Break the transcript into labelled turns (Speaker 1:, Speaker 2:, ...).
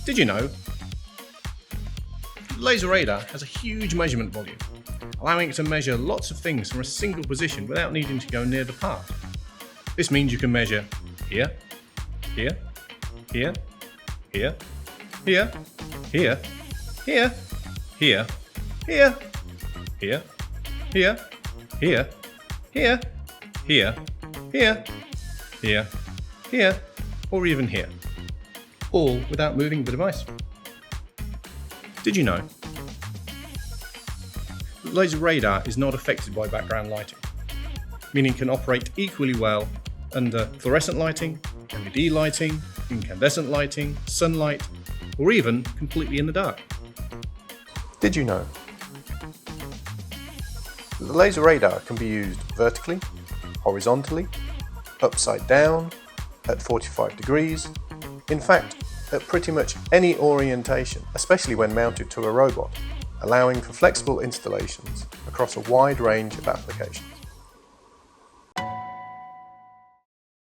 Speaker 1: Did you know? Laser radar has a huge measurement volume, allowing it to measure lots of things from a single position without needing to go near the part. This means you can measure here, here, here, here, here, here, here, here, here, here, here, here, here, here, here, here, here, or even here, all without moving the device. Did you know? Laser radar is not affected by background lighting, meaning it can operate equally well under fluorescent lighting, LED lighting, incandescent lighting, sunlight, or even completely in the dark.
Speaker 2: Did you know? The laser radar can be used vertically, horizontally, upside down, at 45 degrees, in fact, at pretty much any orientation, especially when mounted to a robot, allowing for flexible installations across a wide range of applications.